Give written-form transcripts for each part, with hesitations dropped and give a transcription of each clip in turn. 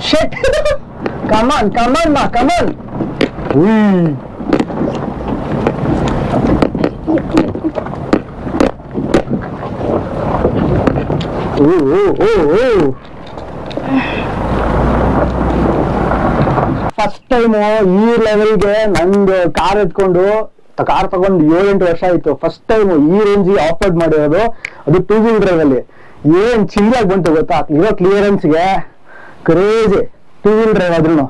Shit! Come on, ma, come on! First time ಈ ಲೆವೆಲ್ಗೆ ನಂದು ಕಾರ್ ಎತ್ಕೊಂಡು ಕಾರ್ ತಗೊಂಡು 7-8 ವರ್ಷ ಆಯ್ತು. ಫಸ್ಟ್ ಟೈಮ್ ಈ ರೇಂಜಿಗೆ ಆಫ್ ರೋಡ್ ಮಾಡಿರೋದು, ಅದು 2 wheel drive ಅಲ್ಲಿ. ಏನ್ ಚಿಂದಾಗಿ ಬಂತು ಗೊತ್ತಾ ಇರೋ ಕ್ಲಿಯರೆನ್ಸ್ಗೆ. ಕ್ರೇಜಿ 2 wheel drive ಆದ್ರೂ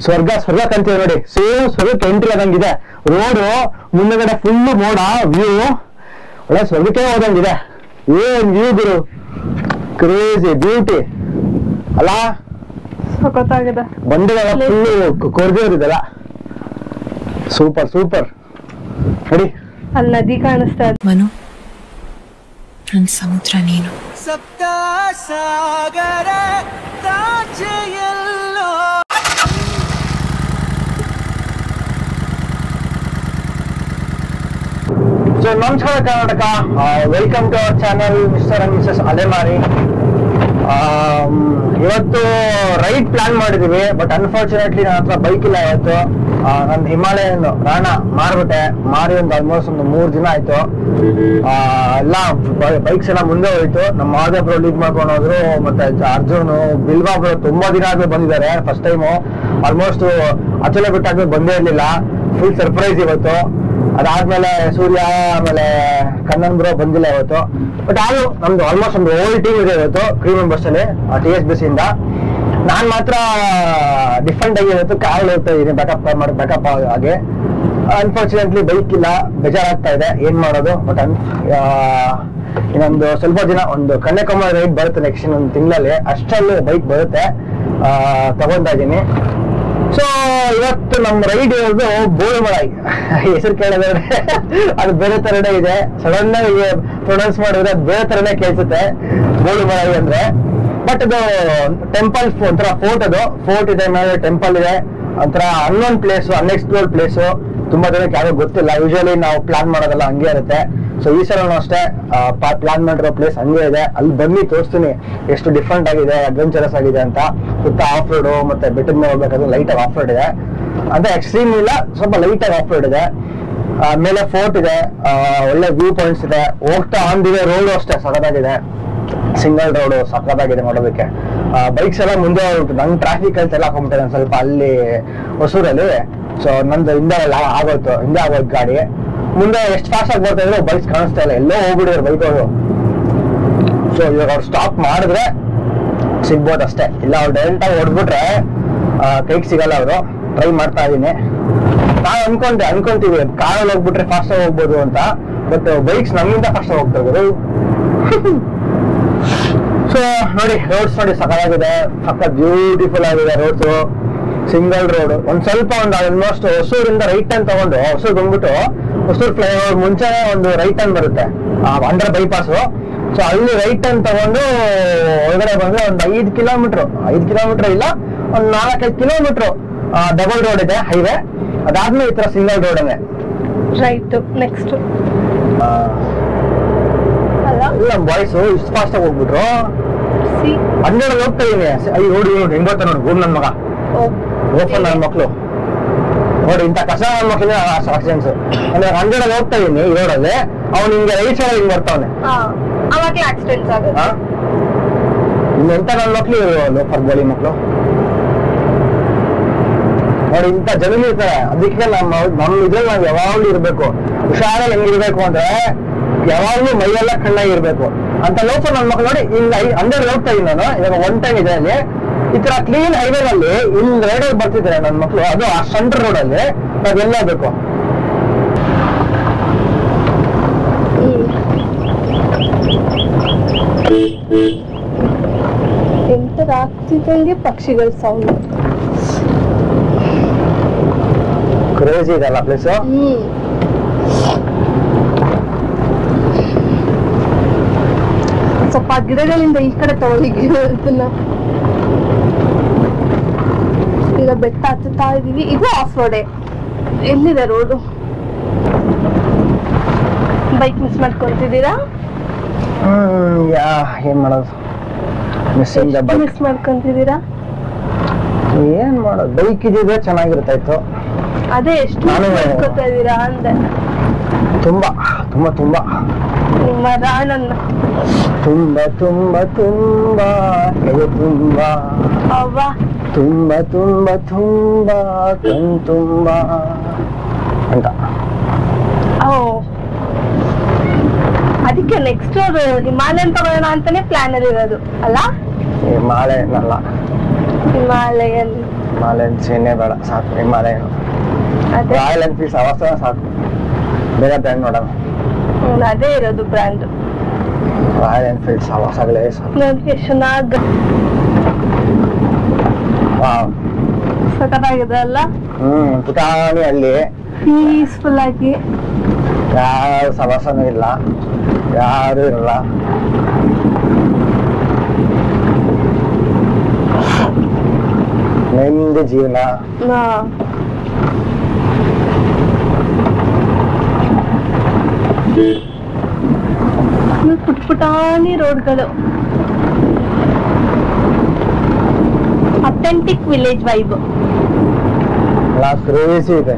ಸ್ವರ್ಗ ಕಂತೀವಿ ನೋಡಿ. ಸೇಮ್ ಸ್ವರ್ಗಕ್ಕೆ ಎಂಟ್ರಿ ಆದಂಗಿದೆ. ರೋಡು ಮುಂದಗಡೆ ಫುಲ್ ಮೋಡ, ವ್ಯೂ ಒಳ್ಳೆ ಸ್ವರ್ಗಕ್ಕೆ ಹೋದಂಗಿದೆ. ಏನ್ ವ್ಯೂ ಗುರು, ಕ್ರೇಜಿ ಬ್ಯೂಟಿ ಅಲ್ಲ. ಗೊತ್ತಾಗಿದೆ ಬಂಡೆಗಳ ಫುಲ್ ಕೊರ್ದಿರೋದಿದೆಲ್ಲ. ಸೂಪರ್ ನೋಡಿ, ಅಲ್ಲಿ ನದಿ ಕಾಣಿಸ್ತಾ ಇದೆ. ಮನು, ನನ್ನ ಸಮುದ್ರ ನೀನು. ಸಪ್ತ ಸಾಗರ ತಾಚೆಯಲ್ಲೋ. ಸೊ ನಮಸ್ಕಾರ Karnataka, welcome to our channel mister and misses Alemari. ಇವತ್ತು ರೈಡ್ ಪ್ಲಾನ್ ಮಾಡಿದೀವಿ, ಬಟ್ ಅನ್ಫಾರ್ಚುನೇಟ್ಲಿ ನನ್ನ ಹತ್ರ ಬೈಕ್ ಇಲ್ಲ ಇವತ್ತು. ನನ್ನ ಹಿಮಾಲಯನ್ ರಾಣ ಮಾರಿ ಆಲ್ಮೋಸ್ಟ್ ಒಂದು 3 ದಿನ ಆಯ್ತು. ಎಲ್ಲ ಬೈಕ್ಸ್ ಎಲ್ಲ ಮುಂದೆ ಹೋಯ್ತು. ನಮ್ಮ ಮಾದೇವ್ರು ಲೀಡ್ ಮಾಡ್ಕೊಂಡು ಹೋದ್ರು, ಮತ್ತೆ ಅರ್ಜುನ್ ಬಿಲ್ವಾಬ್ರು ತುಂಬಾ ದಿನ ಆದ್ಮೇಲೆ ಬಂದಿದ್ದಾರೆ. ಫಸ್ಟ್ ಟೈಮು ಆಲ್ಮೋಸ್ಟ್ ಅಚಲೆ ಬಿಟ್ಟಾದ್ಮೇಲೆ ಬಂದೇ ಇರ್ಲಿಲ್ಲ. ಫುಲ್ ಸರ್ಪ್ರೈಸ್ ಇವತ್ತು. ಅದಾದ್ಮೇಲೆ ಸೂರ್ಯ, ಆಮೇಲೆ ಕಣ್ಣನ್ ಬ್ರೋ ಬಂದಿಲ್ಲ ಇವತ್ತು. ಬಟ್ ಆದ್ರೂ ನಮ್ದು ಆಲ್ಮೋಸ್ಟ್ ಒಂದು ಓಲ್ಡ್ ಟೀಮ್ ಇದೆ ಇವತ್ತು, 3 ಮೆಂಬರ್ಸ್ ಅಲ್ಲಿ TSBC ಇಂದ. ನಾನ್ ಮಾತ್ರ ಡಿಫ್ರೆಂಟ್ ಆಗಿ ಇವತ್ತು ಕಾರ್ ಹೋಗ್ತಾ ಇದ್ದೀನಿ, ಬ್ಯಾಕಪ್ ಹಾಗೆ. ಅನ್ಫಾರ್ಚುನೇಟ್ಲಿ ಬೈಕ್ ಇಲ್ಲ, ಬೇಜಾರಾಗ್ತಾ ಇದೆ, ಏನ್ ಮಾಡೋದು. ಬಟ್ ಇನ್ನೊಂದು ಸ್ವಲ್ಪ ದಿನ ಒಂದು ಕನ್ಯಾಕುಮಾರಿ ರೈಡ್ ಬರುತ್ತೆ ನೆಕ್ಸ್ಟ್ ಇನ್ನೊಂದು ತಿಂಗಳಲ್ಲಿ, ಅಷ್ಟರಲ್ಲಿ ಬೈಕ್ ಬರುತ್ತೆ, ತಗೊಂತಾ ಇದೀನಿ. ಸೊ ಇವತ್ತು ನಮ್ಮ ರೈಡ್ ಇರೋದು ಬೋಳುಮಲೈ. ಹೆಸರು ಕೇಳಿದ್ರೆ ಅದು ಬೇರೆ ತರನೇ ಇದೆ, ಸಡನ್ ಆಗಿ ಪ್ರೊನೌನ್ಸ್ ಮಾಡಿದ್ರೆ ಅದು ಬೇರೆ ತರನೇ ಕೇಳಿಸುತ್ತೆ ಬೋಳುಮಲೈ ಅಂದ್ರೆ. ಬಟ್ ಅದು ಟೆಂಪಲ್, ಒಂಥರ ಫೋರ್ಟ್ ಇದೆ, ಮೇಲೆ ಟೆಂಪಲ್ ಇದೆ, ಒಂಥರ ಅನ್ನೋನ್ ಪ್ಲೇಸು, ಅನ್ಎಕ್ಸ್ಪ್ಲೋರ್ಡ್ ಪ್ಲೇಸು. ತುಂಬಾ ಜನಕ್ಕೆ ಯಾರು ಗೊತ್ತಿಲ್ಲ. ಯೂಶಲಿ ನಾವು ಪ್ಲಾನ್ ಮಾಡೋದಲ್ಲ ಹಂಗೆ ಇರುತ್ತೆ. ಸೊ ಈ ಸಲನೂ ಅಷ್ಟೇ ಪ್ಲಾನ್ ಮಾಡಿರೋ ಪ್ಲೇಸ್ ಹಂಗೆ ಇದೆ. ಅಲ್ಲಿ ಬನ್ನಿ ತೋರಿಸ್ತೀನಿ ಎಷ್ಟು ಡಿಫ್ರೆಂಟ್ ಆಗಿದೆ, ಅಡ್ವೆಂಚರಸ್ ಆಗಿದೆ ಅಂತ. ಸುತ್ತ ಆಫ್ ರೋಡು ಮತ್ತೆ ಬೆಟ್ಟದ ಮೇಲೆ ಹೋಗ್ಬೇಕಾದ್ರೆ ಲೈಟ್ ಆಗಿ ಆಫ್ ರೋಡ್ ಇದೆ ಅಂತ, ಎಕ್ಸ್ಟ್ರೀಮ್ ಇಲ್ಲ, ಸ್ವಲ್ಪ ಲೈಟ್ ಆಗಿ ಆಫ್ ರೋಡ್ ಇದೆ. ಮೇಲೆ ಫೋರ್ಟ್ ಇದೆ, ಒಳ್ಳೆ ವ್ಯೂ ಪಾಯಿಂಟ್ಸ್ ಇದೆ. ಹೋಗ್ತಾ ಆನ್ ದಿ ವೇ ರೋಡು ಅಷ್ಟೇ ಸಖತ್ತಾಗಿದೆ, ಸಿಂಗಲ್ ರೋಡು ಸಖತ್ತಾಗಿದೆ ನೋಡೋದಕ್ಕೆ. ಬೈಕ್ಸ್ ಎಲ್ಲ ಮುಂದೆ ಹೋಗ್ಬಿಟ್ಟು ನಂಗೆ ಟ್ರಾಫಿಕ್ ಅಂತ ಎಲ್ಲ ಹಾಕೊಂಡ್ಬಿಟ್ಟೆ ಸ್ವಲ್ಪ ಅಲ್ಲಿ ಹೊಸೂರಲ್ಲಿ. ಸೊ ನಂದು ಹಿಂದೆ ಆಗೋಯ್ತು ಗಾಡಿ. ಮುಂದೆ ಎಷ್ಟು ಫಾಸ್ಟ್ ಆಗಿ ಬರ್ತಾ ಇದ್ರು ಬೈಕ್ಸ್ ಕಾಣಿಸ್ತಾ ಇಲ್ಲ, ಎಲ್ಲೋ ಹೋಗ್ಬಿಡಿದ್ರು ಬೈಕ್ ಅವರು. ಸೊ ಇವಾಗ ಅವ್ರು ಸ್ಟಾಪ್ ಮಾಡಿದ್ರೆ ಸಿಗ್ಬೋದು ಅಷ್ಟೇ, ಇಲ್ಲ ಅವ್ರು ಡೈರೆಕ್ಟ್ ಆಗಿ ಹೊಡ್ಬಿಟ್ರೆ ಕೈಗೆ ಸಿಗಲ್ಲ. ಅವರು ಟ್ರೈ ಮಾಡ್ತಾ ಇದೀನಿ. ನಾವು ಅನ್ಕೊಂತೀವಿ ಕಾರಲ್ಲಿ ಹೋಗ್ಬಿಟ್ರೆ ಫಾಸ್ಟ್ ಆಗಿ ಹೋಗ್ಬೋದು ಅಂತ, ಬಟ್ ಬೈಕ್ಸ್ ನಮ್ಮಿಂದ ಫಾಸ್ಟ್ ಆಗಿ ಹೋಗ್ತಾ ಇದ್ರು. ಸೊ ನೋಡಿ, ರೋಡ್ಸ್ ನೋಡಿ ಸಖತ್ತಾಗಿದೆ, ಸಖತ್ ಬ್ಯೂಟಿಫುಲ್ ಆಗಿದೆ ರೋಡ್ಸು. ಸಿಂಗಲ್ ರೋಡ್, ಸ್ವಲ್ಪ ಆಲ್ಮೋಸ್ಟ್ ಹೊಸೂರಿಂದ ರೈಟ್ ಟರ್ನ್ ತಗೊಂಡು, ಹೊಸೂರು ಬಂದ್ಬಿಟ್ಟು ಹೊಸೂರು ಫ್ಲೈಓವರ್ ಮುಂಚೆನೆ ಒಂದು ರೈಟ್ ಟರ್ನ್ ಬರುತ್ತೆ ಅಂಡರ್ ಬೈಪಾಸು. ಸೊ ಅಲ್ಲಿ ರೈಟ್ ಟರ್ನ್ ತಗೊಂಡು ಒಳಗಡೆ ಬಂದ್ರೆ ಒಂದು 5 ಕಿಲೋಮೀಟರ್ ಇಲ್ಲ, ಒಂದು 4-5 ಕಿಲೋಮೀಟರ್ ಡಬಲ್ ರೋಡ್ ಇದೆ, ಹೈವೇ. ಅದಾದ್ಮೇಲೆ ಈ ತರ ಸಿಂಗಲ್ ರೋಡ್ ಇದೆ. ರೈಟ್ ನೆಕ್ಸ್ಟ್ ಇಲ್ಲ ಬಾಯ್ಸ್ ಇಷ್ಟು ಫಾಸ್ಟ್ ಆಗಿ ಹೋಗ್ಬಿಟ್ರು. 12 ಹೋಗ್ತಾ ಇದೀನಿ. ನೋಡಿ ಹೆಂಗ್ ಬರ್ತಾ ನೋಡಿ ಭೂಮ್ ನನ್ ಮಗ, ಓಪನ್ ನನ್ನ ಮಕ್ಳು ನೋಡಿ, ಇಂಥ ಕಸ ನನ್ನ ಮಕ್ಳಿಗೆ ಆಕ್ಸಿಡೆಂಟ್ಸ್. ಅಂದ್ರೆ 100 ಹೋಗ್ತಾ ಇದೀನಿ ಈ ರೋಡಲ್ಲಿ, ಅವ್ನು ಹಿಂಗೆ ರೈಟ್ ಸೈಡ್ ಹಿಂಗ್ ಬರ್ತಾವನೆ, ಇನ್ನೆಂತ ನನ್ನ ಮಕ್ಳು ಲೋಫರ್ ಗೋಳಿ ಮಕ್ಳು ನೋಡಿ, ಇಂಥ ಜನರು ಇರ್ತಾರೆ. ಅದಕ್ಕೆ ನಮ್ಮ ಇದ್ರಲ್ಲಿ ನಾವ್ ಯಾವಾಗ್ಲೂ ಇರ್ಬೇಕು, ಹುಷಾರಾಗಿ ಹೆಂಗಿರ್ಬೇಕು ಅಂದ್ರೆ ಯಾವಾಗ್ಲೂ ಮೈಯೆಲ್ಲ ಕಣ್ಣಾಗಿರ್ಬೇಕು ಅಂತ. ಲೋಫರ್ ನನ್ನ ಮಕ್ಳು ನೋಡಿ, ಹಿಂಗ 100 ಹೋಗ್ತಾ ಇದೀನಿ ನಾನು. ಇವಾಗ 1 ಟೈಮ್ ಇದೆ ಅಲ್ಲಿ, ಈ ತರ ಕ್ಲೀನ್ ಹೈವೇ ನಲ್ಲಿ ಇಲ್ಲಿ ರೈಡರ್ ಬರ್ತಿದ್ದಾರೆ ನನ್ನ ಮಕ್ಳು, ಅದು ಆ ಸೆಂಟರ್ ರೋಡ್ ಅಲ್ಲಿ ನಾವೆಲ್ಲ ಬೇಕು. ಎಂಟರ್ ಆಗ್ತಿದ್ದಂಗೆ ಪಕ್ಷಿಗಳ ಸೌಂಡ್. ಕ್ರೇಜಿ ಇದೆಲ್ಲ ಪ್ಲೇಸ್. ಸ್ವಲ್ಪ ಗಿಡಗಳಿಂದ ಈ ಕಡೆ ತಗೊಳ್ಳಿ ಗಿಡನ. ಈಗ ಬೆಟ್ಟ ಹತ್ತುತ್ತಾ ಇದೀವಿ. ಇದು ಆಫ್ ರೋಡೇ. ಎಲ್ಲಿದೆ ರೋಡು? Bike miss ಮಾಡ್ಕೊಂತಿದ್ದೀರಾ? ಏನ್ ಮಾಡೋದು, ಮಿಸ್ ಮಾಡ್ಕೊಂತಿದ್ದೀರಾ? ಏನ್ ಮಾಡೋದು, ಬೈಕ್ ಇದ್ರೆ ಚೆನ್ನಾಗಿರ್ತಾಯಿತ್ತು. ಅದೇ ಎಷ್ಟು ಮಾಡ್ಕೋತಾ ಇದೀರಾ ಅಂದೆ. ತುಂಬಾ ತುಂಬಾ ತುಂಬಾ ನಿಮ್ಮ ರಾಣನ್ನ ತುಂಬಾ ತುಂಬಾ ತುಂಬಾ ಎದೆ ತುಂಬಾ ಅವ್ವ ತುಂಬಾ ತುಂಬಾ ತುಂಬಾ ಕಣ್ ತುಂಬಾ ಅಂತ. ಅದಕ್ಕೆ ನೆಕ್ಸ್ಟ್ ಅವರು ಹಿಮಾಲಯನ್ ತಗೋಣ ಅಂತಾನೆ ಪ್ಲಾನ್ ಅಲ್ಲಿ ಇರೋದು ಅಲ್ಲ? ಹಿಮಾಲಯನ್ ಅಲ್ಲ, ಹಿಮಾಲಯನ್ ಸೇನೆ ಬೇಡ, ಸಾಕು ಹಿಮಾಲಯನ್. ರಾಯಲ್ ಎನ್ಫೀಲ್ಡ್ ಅವಸ್ಥೆ ಸಾಕು, ಬೇರೆ ಬ್ರ್ಯಾಂಡ್ ನೋಡೋಣ. ಅದೇ ಇರೋದು ಬ್ರ್ಯಾಂಡ್. ರಾಯಲ್ ಎನ್ಫೀಲ್ಡ್ ಅವಸ್ಥೆಗಳೇ ಸಾಕು. ಸಖತ್ತಾಗಿದೆ ಅಲ್ಲ? ಪುಟಾಣಿ ಅಲ್ಲಿ ಪೀಸ್ಫುಲ್ ಆಗಿ, ಯಾವ ಸವಾಸನೂ ಇಲ್ಲ, ಯಾರು ಇರಲ್ಲ. ನೆಮ್ಮದಿ ಜೀವನ. ಪುಟ್ ಪುಟಾಣಿ ರೋಡ್ಗಳು, ಅಥೆಂಟಿಕ್ ವಿಲೇಜ್ ವೈಬ್. ಕ್ರೇಜಿ ಇದೆ.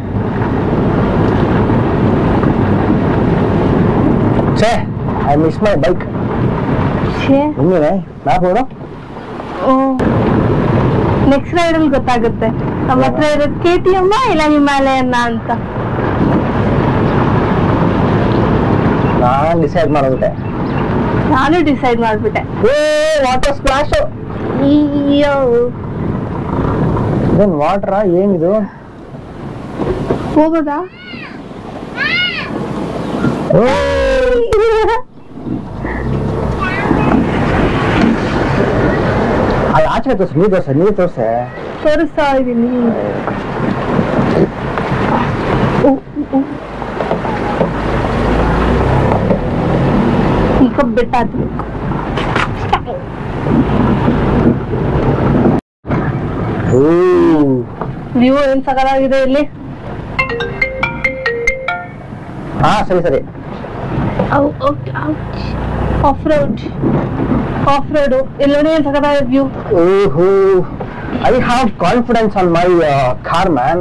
I miss my bike. Next ride ಅಲ್ಲಿ ಗೊತ್ತಾಗುತ್ತೆ ನಮ್ಮ ಹತ್ರ ಇರೋದು KTM ಇಲ್ಲ ಹಿಮಾಲಯನ ಅಂತ. ನಾನು ಡಿಸೈಡ್ ಮಾಡ್ಬಿಟ್ಟೆ. ನಾನು ಡಿಸೈಡ್ ಮಾಡ್ಬಿಟ್ಟೆ. Water splash. ಇದೇನು ವಾಟರಾ, ಏನಿದು? ಹೋಗೋದಾ? ಅದು ಆಚೆ ತೋರಿಸಿ, ನೀರು ತೋರಿಸೆ. ತೋರಿಸ್ತಾ ಇದ್ದೀನಿ. ಈಗ ಬೆಟ್ಟ ಹತ್ಬೇಕು. ವ್ಯೂ ಏನ್ ಸಕಲಾಗಿದೆ ಇಲ್ಲಿ. ಹಾ ಸರಿ. ಆಫ್ ರೋಡ್ ಎಲ್ಲೋನೇ ಏನ್ ಸಕಲಾಗಿದೆ view. I have confidence on my car, man.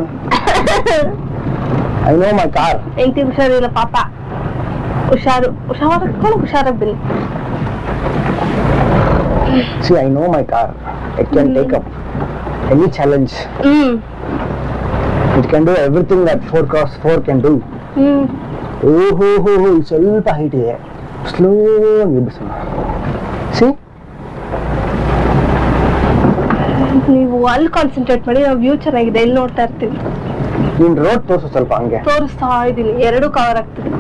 I know my car. ಎಂಟಿ ಹುಷಾರಿಲ್ಲ ಪಾಪ. ಹುಷಾರಾಗಿ ಬನ್ನಿ. See, I know my car. It can take up any challenge. It can do everything that 4x4 can do. ಸ್ವಲ್ಪ height ಇದೆ, slow ಆಗಿ ಬಿಡಿಸೋಣ. C, ನೀವು ಅಲ್ಲಿ concentrate ಮಾಡಿ, ನಾವು ವ್ಯೂ ಚೆನ್ನಾಗಿದೆ ಇಲ್ಲಿ ನೋಡ್ತಾ ಇರ್ತೀವಿ. ನೀನ್ ರೋಡ್ ತೋರಿಸು ಸ್ವಲ್ಪ. ಹಂಗೆ ತೋರಿಸ್ತಾ ಇದ್ದೀನಿ, ಎರಡು ಕವರ್ ಆಗ್ತದೆ.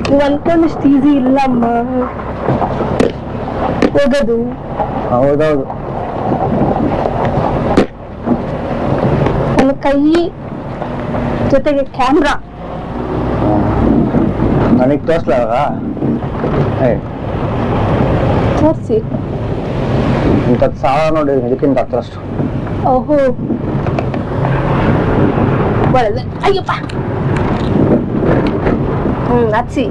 ನೀವು ಅನ್ಕೊಂಡಷ್ಟು ಈಸಿ ಇಲ್ಲಮ್ಮ ಹೋಗೋದು. ಹೌದೌದು. ನನ್ನ ಕೈ ಜೊತೆಗೆ ಕ್ಯಾಮ್ರಾ. ನನಗೆ ತೋರಿಸ್ಲಾಗ ತೋರಿಸಿ. ಇಂಥದ್ದು ಸಾಲ ನೋಡಿ, ಇದಕ್ಕಿಂತ ಹತ್ರಷ್ಟು. ಓಹೋ, ಒಳ್ಳೆ. ಅಯ್ಯಪ್ಪ. ಹಚ್ಚಿ.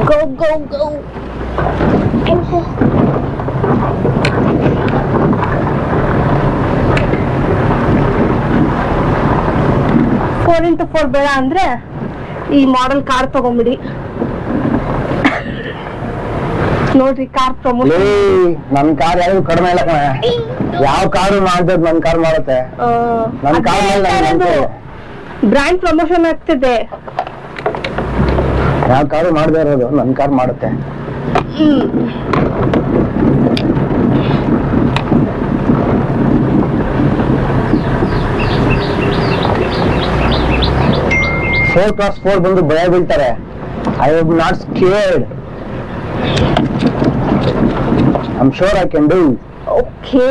ಗೋ ಗೋ ಗೋ. 4x4 ಬೇಡ ಅಂದ್ರೆ ಈ ಮಾಡೆಲ್ ಕಾರ್ ತಗೊಂಡ್ಬಿಡಿ. ನೋಡ್ರಿ, ಕಾರ್ ಪ್ರಮೋಷನ್. ನನ್ ಕಾರ್ ಯಾವ್ದು ಕಡಿಮೆ ಇಲ್ಲ ಕಣ. ಯಾವ ಕಾರು ಮಾಡ್ತದ ನನ್ ಕಾರ್ ಮಾಡುತ್ತೆ. ನನ್ ಕಾರ್ ಬ್ರ್ಯಾಂಡ್ ಪ್ರಮೋಷನ್ ಆಗ್ತಿದೆ. ಯಾವ ಕಾರು ಮಾಡದೇ ಇರೋದು ನನ್ ಕಾರ್ ಮಾಡುತ್ತೆ. ಫೋರ್ ಕ್ರಾಸ್ 4 ಬಂದು ಭಯ ಬೀಳ್ತಾರೆ. I am not scared. I am sure I can do. Okay.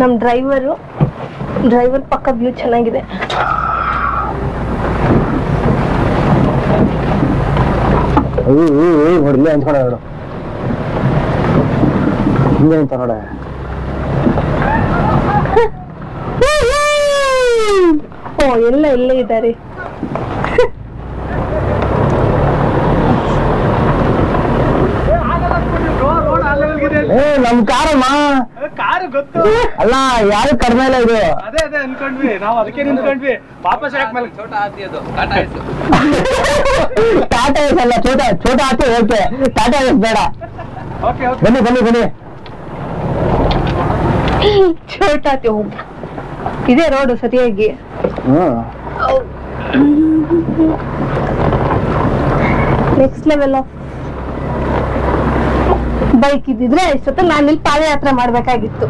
ನಮ್ ಡ್ರೈವರ್ ಪಕ್ಕ ವ್ಯೂ ಚೆನ್ನಾಗಿದೆ. ಹೊಡ್ಲಿ ಅಂದ್ಕೊಂಡ ಹಿಂಗೆ ಅಂತ ನೋಡ. ಓ ಎಲ್ಲ ಇಲ್ಲೇ ಇದ್ದಾರೆ. ನಮ್ ಕಾರಮ್ಮ ಕಾರು ಗೊತ್ತು ಅಲ್ಲ, ಯಾರು ಕಡಿಮೆ ಇಲ್ಲ ಇದು. ಅದೇ ಅನ್ಕೊಂಡ್ವಿ ನಾವು, ಅದಕ್ಕೆ ನಿಂತ್ಕೊಂಡ್ವಿ. ವಾಪಸ್ ಯಾಕೆ ಮೇಲೆ ಟಾಟಾ ಎಸ್ ಅಲ್ಲ, ಛೋಟಾ ಹಾಕಿ. ಓಕೆ, ಟಾಟಾ ಎಸ್ ಬೇಡ. ಓಕೆ ಬನ್ನಿ ಬನ್ನಿ ಬನ್ನಿ. ಛೋಟಾತಿ ಹೋಗ್ ಇದೇ ರೋಡು ಸರಿಯಾಗಿ. ನೆಕ್ಸ್ಟ್ ಲೆವೆಲ್ ಆಫ್ ಬೈಕ್ ಇದ್ದಿದ್ರೆ ಇಷ್ಟೊತ್ತು ನಾನು ಇಲ್ಲಿ ಪಾದಯಾತ್ರೆ ಮಾಡ್ಬೇಕಾಗಿತ್ತು.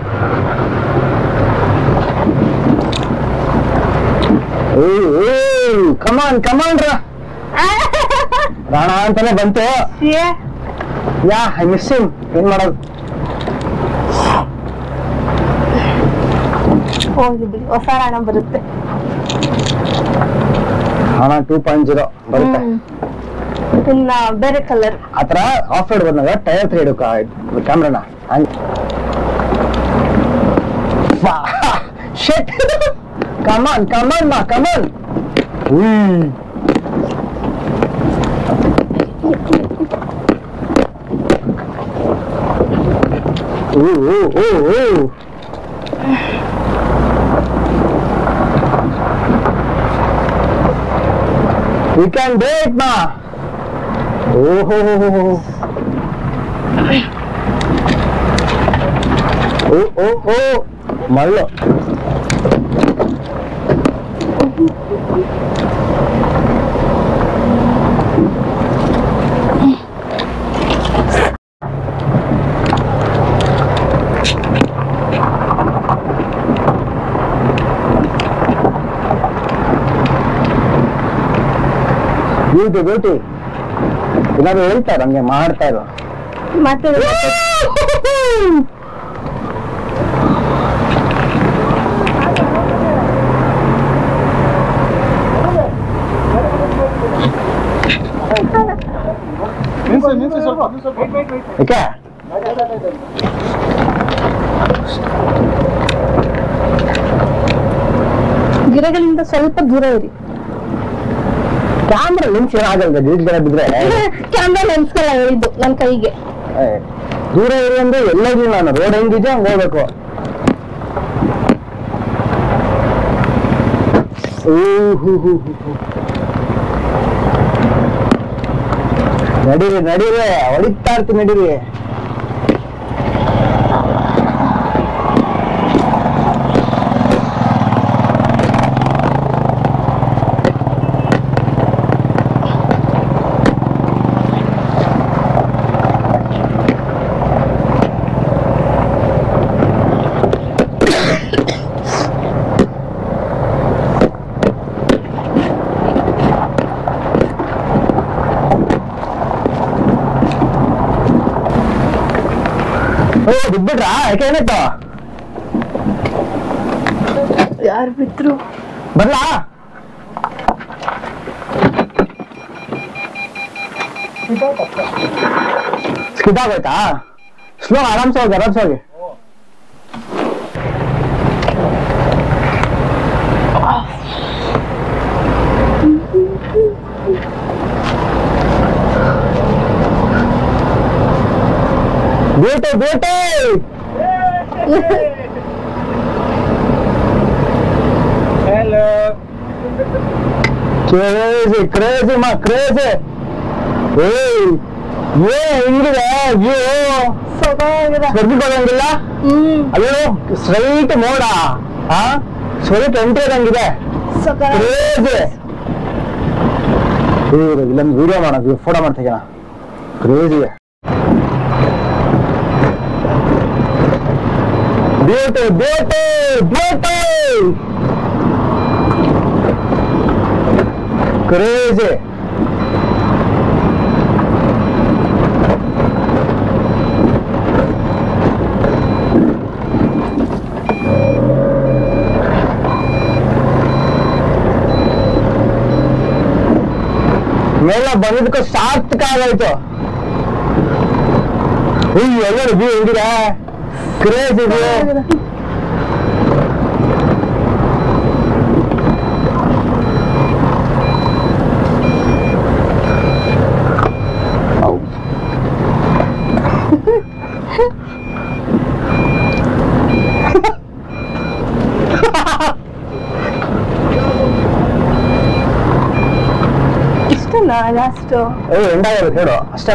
ಕಮಾನ್ ಕಮಾನ್ ರಾಣ ಅಂತಾನೆ ಬಂತು. Yeah I miss him. ಏನ್ ಮಾಡೋದು? ಹೋಗಿದ್ರಿ, ಹೊಸ ರಾಣ ಬರುತ್ತೆ. ರಾಣ 2.0 ಬರುತ್ತೆ. ಇನ್ನ ಬೇರೆ ಕಲರ್ ಆತರ ಆಫ್ ರೋಡ್ ಬಂದಾಗ ಟೈರ್ 3 ಇಡು ಕ್ಯಾಮ್ರಾನ. ಶಿಟ್, ಕಮಾನ್ ಕಮಾನ್ ಮಾ come on. We can do it, ma. Oh, ಮಳ್ಳು. ಬ್ಯೂಟಿ ಏನಾದ್ರು ಹೇಳ್ತಾರೆ ಹಂಗೆ ಮಾಡ್ತಾ ಇರೋ ಮತ್ತೆ ಓಕೆ. ಗಿಡಗಳಿಂದ ಸ್ವಲ್ಪ ದೂರ ಇರಿ. ಕ್ಯಾಮ್ರಾ ಲೆನ್ಸ್ ಏನಾಗಲ್ಲ, ಗಿಡ ಬಿದ್ರೆ. ಕ್ಯಾಮ್ರಾ ಲೆನ್ಸ್ಗಳ ಹೇಳಿದ್ದು ನನ್ನ ಕೈಗೆ. ದೂರ ಇರಿ ಅಂದ್ರೆ ಎಲ್ಲರಿಗೂ ನಾನು ರೋಡ್ ಹೆಂಗಿದೆ ಹಂಗ ಹೋಗ್ಬೇಕು. ನಡೀರಿ ನಡೀರಿ, ಹೊಡಿತಾ ಇರ್ತೀನಿ ನಡೀರಿ. ಬಿಟ್ಬಿಟ್ರಾ? ಯಾಕೆ ಏನಾಯ್ತು? ಯಾರು ಬಿಟ್ರು? ಬರ್ಲಾ? ಸ್ಕಿಡ್ ಆಗೋಯ್ತಾ? ಸ್ಲೋ, ಆರಾಮ್ಸೆ ಹೋಗಿ ಆರಾಮ್ಸೆ ಹೋಗಿ. ಬೇಟೆ ಹಲೋ. ಕ್ರೇಜಿ ಮಾ ಕ್ರೇಜಿ. ಹೆಂಗಿದೆ ವ್ಯೂ? ಬರ್ಬಿಟ್ಟೋದಂಗಿಲ್ಲ. ಅಯ್ಯೋ ಸ್ಟ್ರೈಟ್ ಮೋಡ, ಸ್ಟ್ರೈಟ್ ಎಂಟ್ರಿ ಆದಂಗಿದೆ. ಕ್ರೇಜಿ. ಇಲ್ಲೊಂದು ವಿಡಿಯೋ ಮಾಡೋದು, ಫೋಟೋ ಮಾಡ್ತೀಗ. ಕ್ರೇಜಿ. ಬೇಟೆ ಕ್ರೇಜಿ. ಮೇಲೆ ಬಂದಿದ್ದಕ್ಕೂ ಸಾರ್ಥಕ ಆಗೋಯ್ತು. ಎಲ್ಲರೂ ವ್ಯೂ ಹೆಂಗಿದೆ? ಕ್ರೇಜ್ ಇದೆ. ಇಷ್ಟನಾ ಲಾಸ್ಟ್? ಎಂಡಾಗಬೇಕು ಹೇಳು ಅಷ್ಟೇ.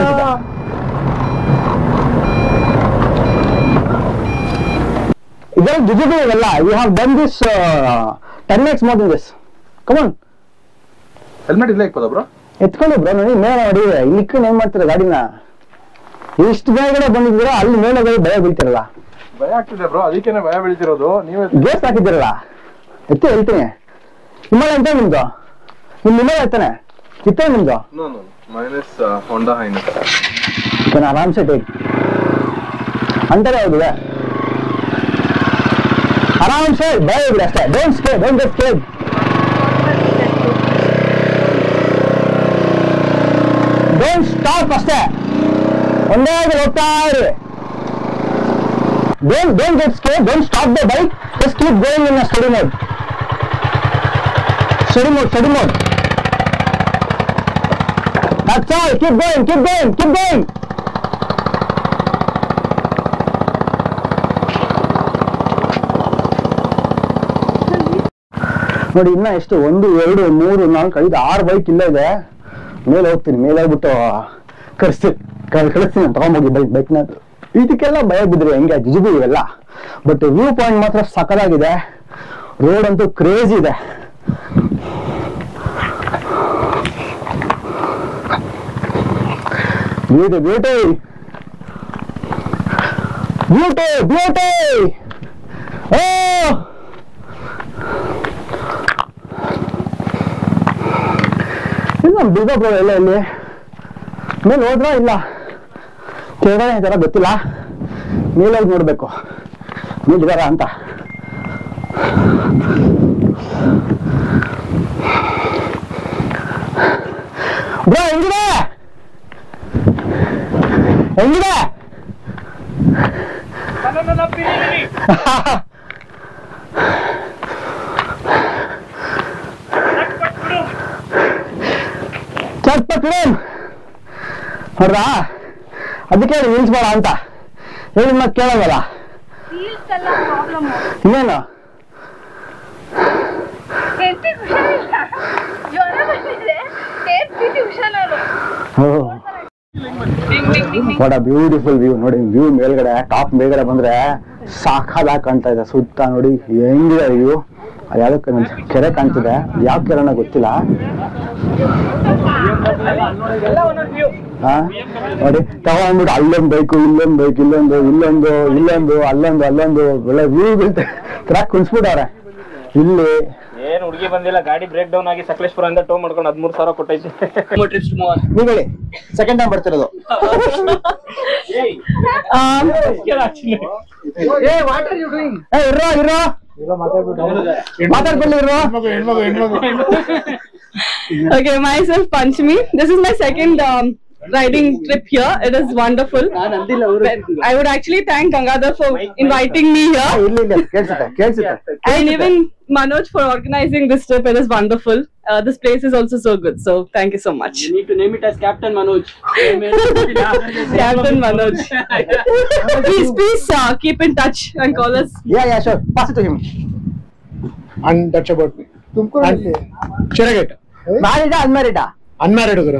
ಇದೆಲ್ಲ ಜುಜುಬಿ ಇವೆಲ್ಲ. You have done this 10x more than this. Come on. Helmet ಇಲ್ಲ ಇಕ್ಕೋದ ಬ್ರೋ? ಎತ್ಕೊಳ್ಳಿ ಬ್ರೋ. ನೋಡಿ ಮೇಲೆ ನೋಡಿ ಇಲ್ಲಿ ಇಟ್ಕೊಂಡು ಏನ್ ಮಾಡ್ತೀರಾ ಗಾಡಿನ? ಇಷ್ಟು ಬೇಗಡೆ ಬಂದಿದ್ದೀರಾ, ಅಲ್ಲಿ ಮೇಲೆ ಭಯ ಬೀಳ್ತಿರಲ್ಲ. ಭಯ ಆಗ್ತಿದೆ ಬ್ರೋ, ಅದಕ್ಕೇನೆ ಭಯ ಬೀಳ್ತಿರೋದು. ನೀವೇ ಗೇಸ್ ಹಾಕಿದ್ದೀರಲ್ಲ, ಎತ್ತಿ ಹೇಳ್ತೀನಿ. ಹಿಮಾಲಯ ಅಂತ ನಿಮ್ದು? ನಿಮ್ ಹಿಮಾಲಯ ಎತ್ತಾನೆ ಇತ್ತೇ ನಿಮ್ದು? Mine's Honda H'ness. ಆರಾಮ್ಸೆ ಟೇಕ್ ಅಂತಾರೆ. ಹೌದಿದೆ ಆರಾಮ್ಸೆ ಭಯ ಇದ್ರೆ ಅಷ್ಟೇ. Don't scare, don't get scared. Don't stop ಅಷ್ಟೇ. ಒಂದೇ ಹೋಗ್ತಾ ಇರಿ. Don't get scared. Don't stop the bike. Just keep going in a steady mode. Steady mode, steady mode. That's all. Keep going, keep going, keep going. ನೋಡಿ ಇನ್ನ ಎಷ್ಟು 1 2 3 4 5 6 bike ಇಲ್ಲ ಇದೆ. ಮೇಲೆ ಹೋಗ್ತೀನಿ, ಮೇಲೆ ಹೋಗ್ಬಿಟ್ಟು ಕಳಿಸ್ತೀನಿ ತಗೊಂಡೋಗಿ ಬೈಕ್ನ. ಇದಕ್ಕೆಲ್ಲ ಭಯ ಬಿದ್ರಿ ಹೆಂಗೆ ಜುಜುಬಿ ಇವೆಲ್ಲ. ಬಟ್ ವ್ಯೂ ಪಾಯಿಂಟ್ ಮಾತ್ರ ಸಕಲಾಗಿದೆ. ರೋಡ್ ಅಂತೂ ಕ್ರೇಜ್ ಇದೆ. Beauty beauty beauty beauty. ಓ ಇಲ್ಲ ಬಿಲ್ಡಪ್ ರೋಡ್ ಎಲ್ಲ ಇಲ್ಲಿ ಮೇಲೆ ಹೋದ್ರ ಇಲ್ಲ ಕೆಳಗಡೆ ಇದಾರ ಗೊತ್ತಿಲ್ಲ. ಮೇಲೆ ಹೋಗಿ ನೋಡ್ಬೇಕು ಮೇಲಿದಾರ ಅಂತ. ಬ್ರೋ ಹೆಂಗಿದೆ ಹೆಂಗಿದೆ? ಚಟ್ಪಟ್ ನೋಡ್ರಾ, ಅದಕ್ಕೆ ನಿಲ್ಸ್ಬೇಡ ಅಂತ ಹೇಳಿ ಮತ್ತೆ ಕೇಳೋದಲ್ಲ. ಇನ್ನೇನು ವಾಟ್ ಅ ಬ್ಯೂಟಿಫುಲ್ ವ್ಯೂ. ನೋಡಿ ವ್ಯೂ ಮೇಲ್ಗಡೆ, ಟಾಪ್ ಮೇಲ್ಗಡೆ ಬಂದ್ರೆ ಸಾಕಾದಾಗ ಕಾಣ್ತಾ ಇದೆ. ಸುತ್ತ ನೋಡಿ ಹೆಂಗಿದೆ ವ್ಯೂ. ಯಾವ್ದಕ್ಕೆ ಕೆರೆ ಕಾಣ್ತಿದೆ, ಯಾವ ಕೆರೆನ ಗೊತ್ತಿಲ್ಲ. ನೋಡಿ ತಗೊಂಡ್ಬಿಟ್ಟು ಅಲ್ಲೊಂದು ಬೈಕು, ಇಲ್ಲೊಂದು ಬೈಕ್, ಇಲ್ಲೊಂದು ಇಲ್ಲೊಂದು ಇಲ್ಲೊಂದು ಅಲ್ಲೊಂದು ಅಲ್ಲೊಂದು ಒಳ್ಳೆ ವ್ಯೂ ಬೀಳ್ತೆ. ಕ್ರಾಕ್ ಕುಣಿಸ್ಬಿಟ್ಟವ್ರೆ ಇಲ್ಲಿ. ಏನ್ ಹುಡುಗಿ ಬಂದಿಲ್ಲ, ಗಾಡಿ ಬ್ರೇಕ್ ಡೌನ್ ಆಗಿ ಸಕಲೇಶ್ಪುರ ಇಂದ ಟೋ ಮಾಡ್ಕೊಂಡು 13,000 ಕೊಟ್ಟೈತಿ. ನೀವು ಹೇಳಿ, ಸೆಕೆಂಡ್ ಟೈಮ್ ಬರ್ತಿರೋದು. Okay, myself Panchami. This is my second riding trip here. It is wonderful. I would actually thank Gangadhar for inviting me here. And even Manoj for organizing this trip. It is wonderful. This place is also so good. So thank you so much. You need to name it as Captain Manoj. Captain Manoj. Please keep in touch and call us. Yeah, sure. Pass it to him. And that's about me. Chiragate. Married or unmarried? Unmarried guru.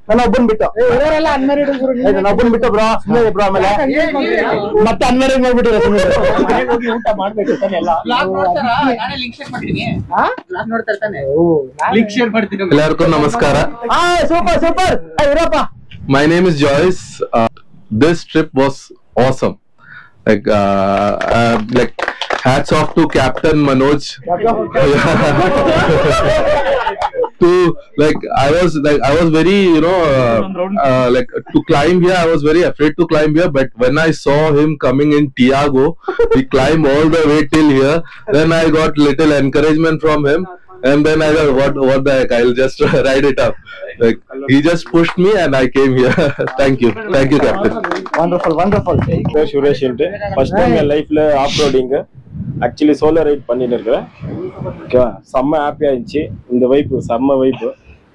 ನನ್ನೊಬ್ಬನ್ ಬಿಟ್ಟು ಇವರೆಲ್ಲ unmarried ಗುರು. ನನ್ನೊಬ್ಬನ್ ಬಿಟ್ಟು bro, ಸುಮ್ಮನೆ bro. ಆಮೇಲೆ ಮತ್ತೆ unmarried ಮಾಡ್ಬಿಟ್ಟಿರ ಊಟ ಮಾಡ್ಬೇಕು ತಾನೆ ಎಲ್ಲ. ಲಿಂಕ್ ಶೇರ್ ಮಾಡ್ತೀನಿ. ಎಲ್ಲರಿಗೂ ನಮಸ್ಕಾರ. ಸೂಪರ್ ಇರಪ್ಪ. My name is Joyce. This trip was awesome. Like hats off to Captain Manoj. I was very, to climb here, I was very afraid to climb here, but when I saw him coming in Tiago, he climbed all the way till here. Then I got little encouragement from him, And then I thought, what the heck? I'll just ride it up. Like he just pushed me, and I came here. Thank you, Captain. Wonderful. Suresh first time என் லைஃப்ல off roading actually solo ride பண்ணிட்டு இருக்கேன். ஓகேவா, செம்ம ஹாப்பியா இருந்துச்சு. இந்த vibe செம்ம வைப்,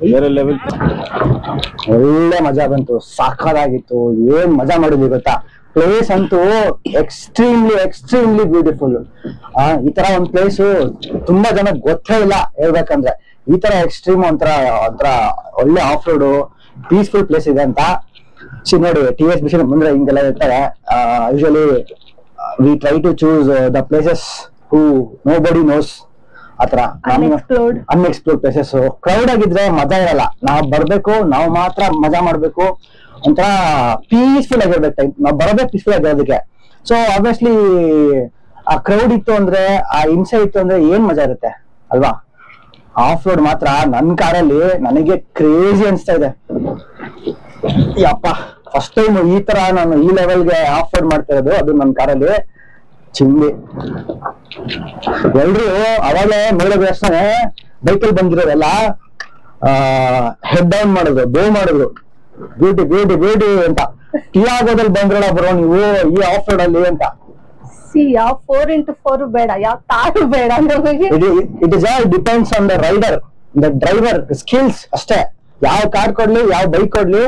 ಬೇರೆ ಲೆವೆಲ್. ಒಳ್ಳೆ ಮಜಾ ಬಂತು, ಸಾಕಾಗಿತ್ತು. ಏನ್ ಮಜಾ ಮಾಡಿದ್ವಿ ಗೊತ್ತಾ? ಪ್ಲೇಸ್ ಅಂತೂ ಎಕ್ಸ್ಟ್ರೀಮ್ಲಿ ಬ್ಯೂಟಿಫುಲ್. ಈ ತರ ಒಂದ್ ಪ್ಲೇಸ್ ತುಂಬಾ ಜನ ಗೊತ್ತೇ ಇಲ್ಲ ಹೇಳ್ಬೇಕಂದ್ರೆ. ಈ ತರ ಎಕ್ಸ್ಟ್ರೀಮ್ ಒಂಥರ ಒಳ್ಳೆ ಆಫ್ ರೋಡ್ ಪೀಸ್ಫುಲ್ ಪ್ಲೇಸ್ ಇದೆ ಅಂತ. ನೋಡಿ, TSBC ಮುಂದೆ ಹಿಂಗೆಲ್ಲ ಇರ್ತಾರೆ. Usually we try to choose the places who nobody knows, ಆತರ ಅನ್ಎಕ್ಸ್ಪ್ಲೋರ್ಡ್ ಪ್ಲೇಸಸ್. ಕ್ರೌಡ್ ಆಗಿದ್ರೆ ಮಜಾ ಇರಲ್ಲ. ನಾವ್ ಬರ್ಬೇಕು, ನಾವು ಮಾತ್ರ ಮಜಾ ಮಾಡ್ಬೇಕು, ಒಂಥರ ಪೀಸ್ಫುಲ್ ಆಗಿರ್ಬೇಕು ಟೈಮ್. ನಾವ್ ಬರೋದೇ ಪೀಸ್ಫುಲ್ ಆಗಿರೋದಕ್ಕೆ. ಸೊ ಆಬ್ವಿಯಸ್ಲಿ ಆ ಕ್ರೌಡ್ ಇತ್ತು ಅಂದ್ರೆ, ಆ ಹಿಂಸೆ ಇತ್ತು ಅಂದ್ರೆ ಏನ್ ಮಜಾ ಇರುತ್ತೆ ಅಲ್ವಾ? ಆಫ್ ರೋಡ್ ಮಾತ್ರ ನನ್ ಕಾರಲ್ಲಿ ನನಗೆ ಕ್ರೇಜಿ ಅನ್ಸ್ತಾ ಇದೆ. ಯಪ್ಪ, ಫಸ್ಟ್ ಟೈಮ್ ಈ ತರ ನಾನು ಈ ಲೆವೆಲ್ಗೆ ಆಫ್ ರೋಡ್ ಮಾಡ್ತಾ ಇರೋದು, ಅದು ನನ್ನ ಕಾರಲ್ಲಿ. ಚಿಂದಿ ಎಲ್ರು ಅವಾಗಲೇ ನೋಡೋದು ಅಷ್ಟೇ ಬೈಕಲ್ಲಿ ಬಂದಿರೋದೆಲ್ಲ ಹೆಡ್ ಡೌನ್ ಮಾಡಿದ್ರು, ಬೋ ಮಾಡಿದ್ರು, ಬ್ಯೂಟಿ ಅಂತ. ಟಿಯಾಗೋದಲ್ಲಿ ಬಂದ್ರಲ್ಲ ಬರೋ ನೀವು ಈ ಆಫ್ ರೋಡ್ ಅಲ್ಲಿ ಅಂತ. ಯಾವ 4x4 ಬೇಡ, ಯಾವ ಕಾರು ಬೇಡ ನಮಗೆ. It is all depends on the rider, the driver skills ಅಷ್ಟೇ. ಯಾವ ಕಾರ್ ಕೊಡ್ಲಿ, ಯಾವ ಬೈಕ್ ಕೊಡ್ಲಿ,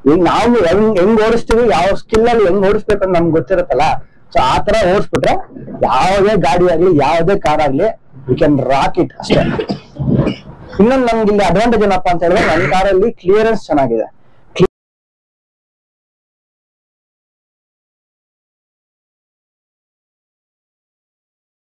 ಈಗ ನಾವು ಹೆಂಗ್ ಓಡಿಸ್ತೀವಿ, ಯಾವ ಸ್ಕಿಲ್ ಅಲ್ಲಿ ಹೆಂಗ್ ಓಡಿಸ್ಬೇಕಂತ ನಮ್ಗೆ ಗೊತ್ತಿರುತ್ತಲ್ಲ. ಸೊ ಆ ತರ ಓಡಿಸ್ಬಿಟ್ರೆ ಯಾವುದೇ ಗಾಡಿ ಆಗ್ಲಿ, ಯಾವುದೇ ಕಾರ್ ಆಗ್ಲಿ, ಯು ಕ್ಯಾನ್ ರಾಕ್ ಇಟ್ ಅಷ್ಟೇ. ಇನ್ನೊಂದು ನಮ್ಗೆ ಇಲ್ಲಿ ಅಡ್ವಾಂಟೇಜ್ ಏನಪ್ಪಾ ಅಂತ ಹೇಳಿದ್ರೆ, ನನ್ನ ಕಾರಲ್ಲಿ ಕ್ಲಿಯರೆನ್ಸ್ ಚೆನ್ನಾಗಿದೆ.